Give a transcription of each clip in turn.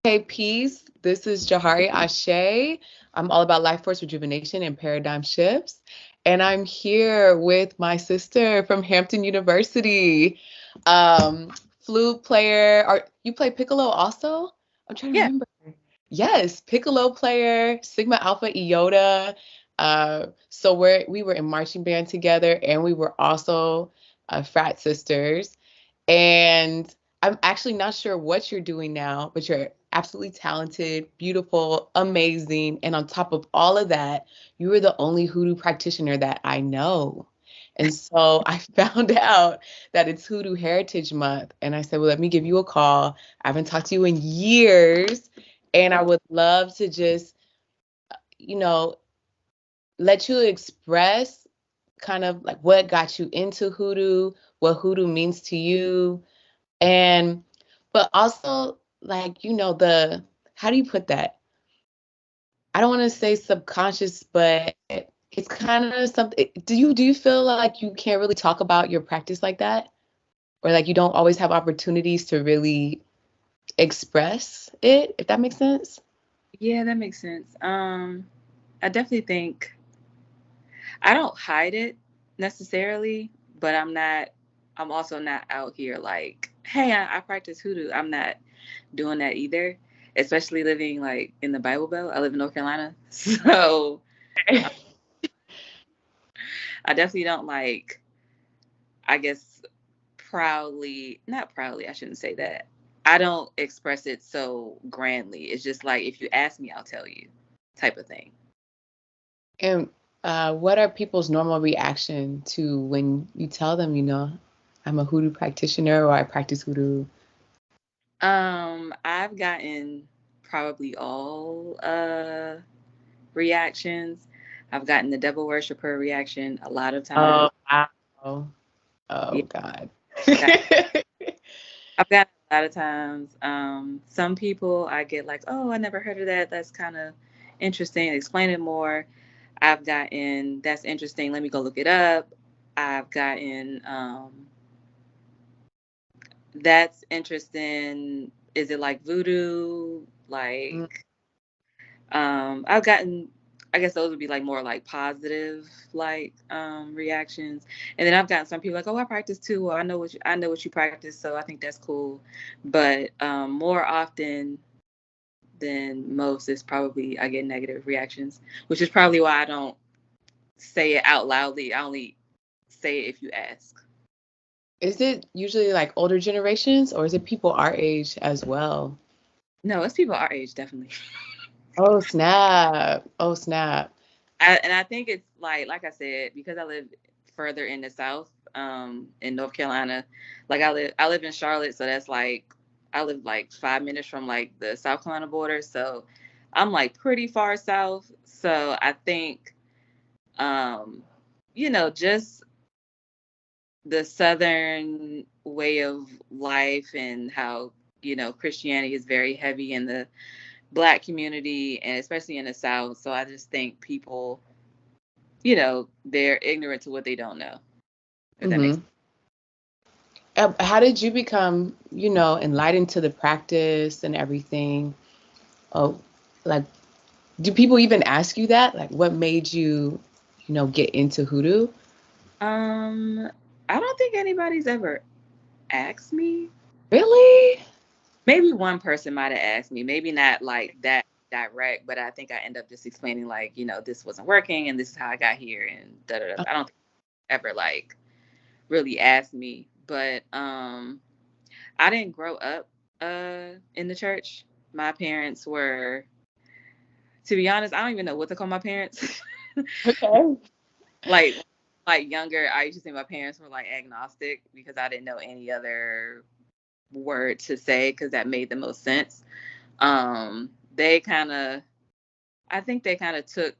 Hey, peace. This is Jahari Ashe. I'm all about life force rejuvenation and paradigm shifts. And I'm here with my sister from Hampton University. Um, Flute player. Or you play piccolo also? I'm trying to Yeah. remember. Yes, piccolo player, Sigma Alpha Iota. So we were in marching band together, and we were also frat sisters. And I'm actually not sure what you're doing now, but you're absolutely talented, beautiful, amazing. And on top of all of that, you are the only hoodoo practitioner that I know. And so I found out that it's Hoodoo Heritage Month. And I said, well, let me give you a call. I haven't talked to you in years. And I Oh, would love to just, you know, let you express kind of like what got you into hoodoo, what hoodoo means to you, and but also like the how do you put that? I don't want to say subconscious, but it's kind of something. Do you feel like you can't really talk about your practice like that, or like you don't always have opportunities to really express it, if that makes sense? yeah, that makes sense. I definitely think I don't hide it necessarily, but I'm also not out here like, hey, I practice hoodoo. I'm not doing that either, especially living like in the Bible Belt. I live in North Carolina. So I definitely don't like, I guess, not proudly, I shouldn't say that. I don't express it so grandly. It's just like, if you ask me, I'll tell you type of thing. And what are people's normal reaction to when you tell them, I'm a hoodoo practitioner or I practice hoodoo? I've gotten probably all reactions. I've gotten the devil worshiper reaction a lot of times. Oh, wow. Yeah, Oh, God. got, I've gotten a lot of times. Some people I get like, oh, I never heard of that. That's kind of interesting. Explain it more. I've gotten that's interesting. Let me go look it up. I've gotten that's interesting. Is it like voodoo? Mm. Like I've gotten, I guess those would be like more like positive like reactions, and then I've gotten some people like, oh, I practice too. Well, I know what you practice, so I think that's cool. But more often than most is probably I get negative reactions, which is probably why I don't say it out loudly. I only say it if you ask. Is it usually like older generations or is it people our age as well? No, it's people our age definitely. Oh, snap. Oh, snap. And I think it's like I said, because I live further in the South, in North Carolina. Like I live in Charlotte, so that's like I live like 5 minutes from like the South Carolina border. So I'm like pretty far south. So I think um, just the southern way of life and how, Christianity is very heavy in the black community and especially in the South. So I just think people they're ignorant to what they don't know, if that makes Hmm. How did you become, enlightened to the practice and everything? Oh, like, do people even ask you that? Like, what made you, get into hoodoo? sense. I don't think anybody's ever asked me. Really? Maybe one person might have asked me, maybe not like that direct, but I think I end up just explaining like, this wasn't working and this is how I got here and da da da. I don't think ever like really asked me. But I didn't grow up in the church. My parents were, to be honest, I don't even know what to call my parents. Okay. like like younger, I used to say my parents were like agnostic because I didn't know any other word to say because that made the most sense. They kind of, I think they kind of took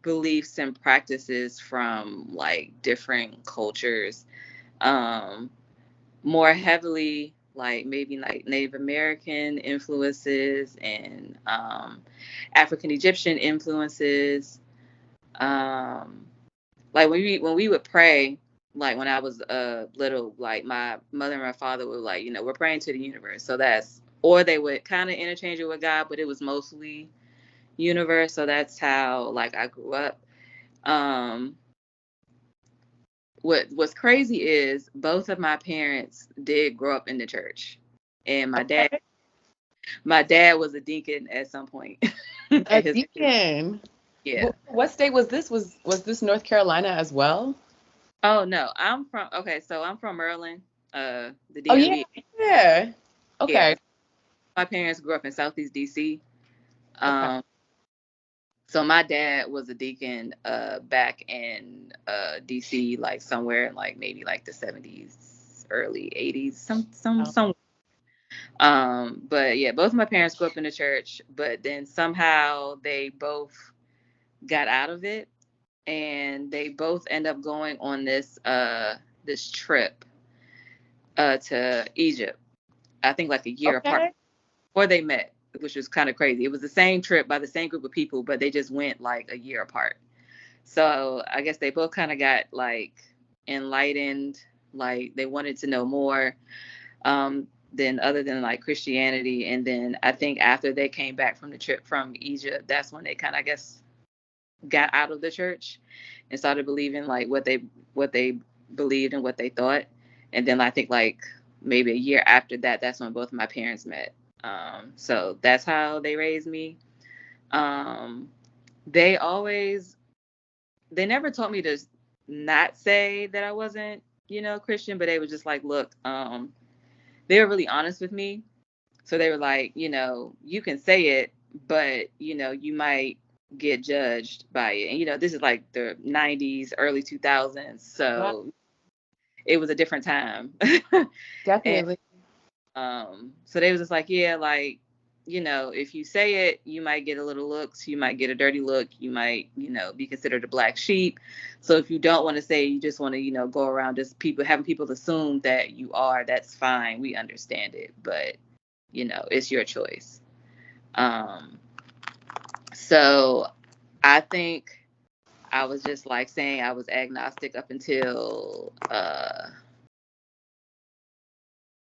beliefs and practices from like different cultures, um, more heavily like maybe like Native American influences and African Egyptian influences. Um, like when we would pray, like when I was little, like my mother and my father were like, we're praying to the universe. So that's or they would kind of interchange it with God, but it was mostly universe. So that's how like I grew up. Um, what's crazy is both of my parents did grow up in the church, and Okay. my dad was a deacon at some point. A At his deacon. Yeah. What state was this? Was this North Carolina as well? Oh no, I'm from Maryland, the Oh yeah, DMV. yeah. Yeah, Okay. my parents grew up in Southeast DC. Okay. Um, so my dad was a deacon back in DC, like somewhere in like maybe like the 70s, early 80s, Oh, some. But yeah, both of my parents grew up in the church, but then somehow they both got out of it, and they both end up going on this trip to Egypt. I think like a year apart, okay. or they met, which was kind of crazy. It was the same trip by the same group of people, but they just went like a year apart. So I guess they both kind of got like enlightened, like they wanted to know more than other than like Christianity. And then I think after they came back from the trip from Egypt, that's when they kind of, I guess, got out of the church and started believing like what they believed and what they thought. And then I think like maybe a year after that, that's when both of my parents met. So that's how they raised me. Um, they always they never told me to not say that I wasn't, Christian, but they were just like, look, they were really honest with me. So they were like, you can say it, but you might get judged by it. And this is like the 90s, early 2000s, Wow. so it was a different time. And Definitely. so they was just like, yeah, like, if you say it, you might get a little looks, you might get a dirty look, you might, be considered a black sheep. So if you don't want to say, you just want to, go around just people having people assume that you are, that's fine. We understand it, but it's your choice. Um, so I think I was just like saying I was agnostic up until